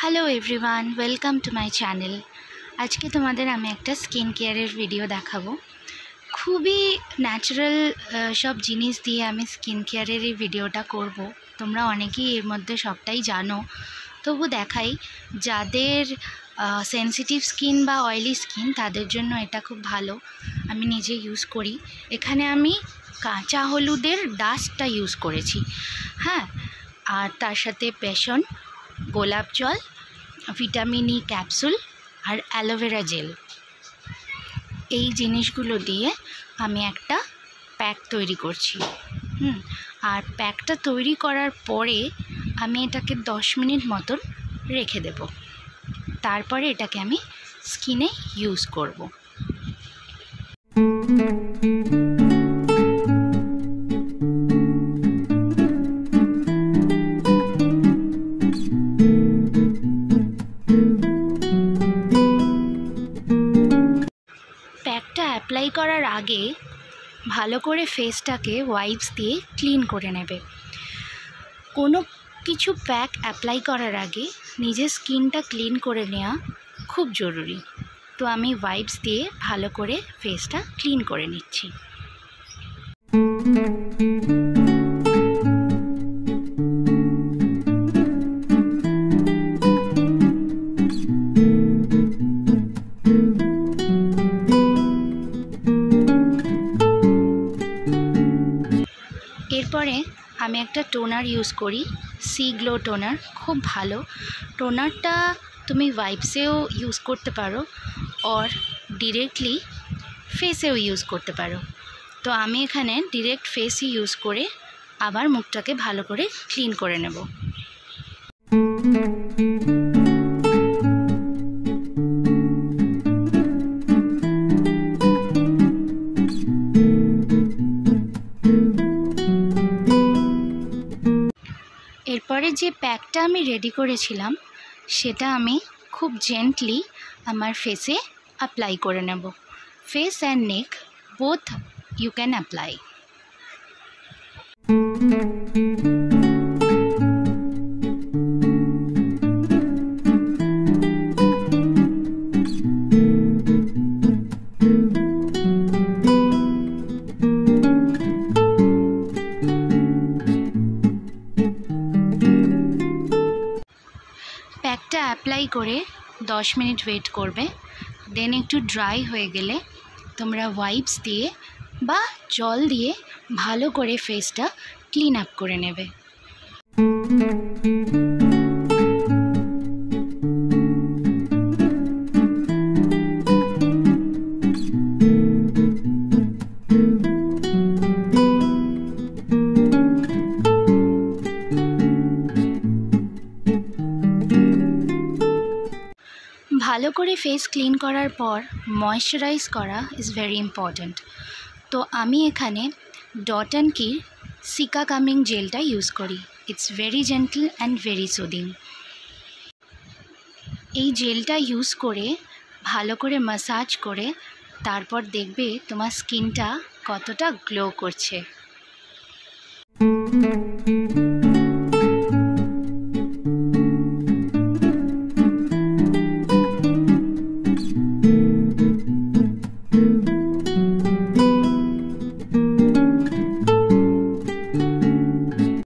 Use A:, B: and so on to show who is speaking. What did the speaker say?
A: Hello everyone, welcome to my channel. আজকে তোমাদের আমি একটা স্কিন কেয়ারের ভিডিও দেখাবো। খুবই ন্যাচারাল সব জিনিস দিয়ে আমি স্কিন কেয়ারের এই ভিডিওটা করব। তোমরা অনেকেই এর মধ্যে সবটাই জানো, তবু দেখাই যাদের সেনসিটিভ স্কিন বা অয়েলি স্কিন তাদের জন্য এটা খুব ভালো। আমি নিজে ইউজ করি। এখানে আমি কাঁচা হলুদের ডাস্টটা ইউজ করেছি, হ্যাঁ, আর তার সাথে বেসন, গোলাপ জল, ভিটামিন ই ক্যাপসুল আর অ্যালোভেরা জেল, এই জিনিসগুলো দিয়ে আমি একটা প্যাক তৈরি করছি। আর প্যাকটা তৈরি করার পরে আমি এটাকে 10 মিনিট মতন রেখে দেব। তারপরে এটাকে আমি স্কিনে ইউজ করব। প্যাকটা অ্যাপ্লাই করার আগে ভালো করে ফেসটাকে ওয়াইপস দিয়ে ক্লিন করে নেবে। কোনো কিছু প্যাক অ্যাপ্লাই করার আগে নিজের স্কিনটা ক্লিন করে নেওয়া খুব জরুরি। তো আমি ওয়াইপস দিয়ে ভালো করে ফেসটা ক্লিন করে নিচ্ছি। এরপরে আমি একটা টোনার ইউজ করি, সি গ্লো টোনার। খুব ভালো টোনারটা, তুমি ওয়াইপসেও ইউজ করতে পারো আর ডিরেক্টলি ফেসেও ইউজ করতে পারো। তো আমি এখানে ডিরেক্ট ফেসই ইউজ করে আবার মুখটাকে ভালো করে ক্লিন করে নেব। এরপরে যে প্যাকটা আমি রেডি করেছিলাম সেটা আমি খুব জেন্টলি আমার ফেসে অ্যাপ্লাই করে নেব। Face and neck both you can apply. প্যাকটা অ্যাপ্লাই করে 10 মিনিট ওয়েট করবে। দেন একটু ড্রাই হয়ে গেলে তোমরা ওয়াইপস দিয়ে বা জল দিয়ে ভালো করে ফেসটা ক্লিন আপ করে নেবে। ভালো করে ফেস ক্লিন করার পর ময়শ্চারাইজ করা ইজ ভেরি ইম্পর্ট্যান্ট। তো আমি এখানে dot and key cica calming জেলটা ইউজ করি। It's very gentle and very soothing. এই জেলটা ইউজ করে ভালো করে ম্যাসাজ করে তারপর দেখবে তোমার স্কিনটা কতটা গ্লো করছে।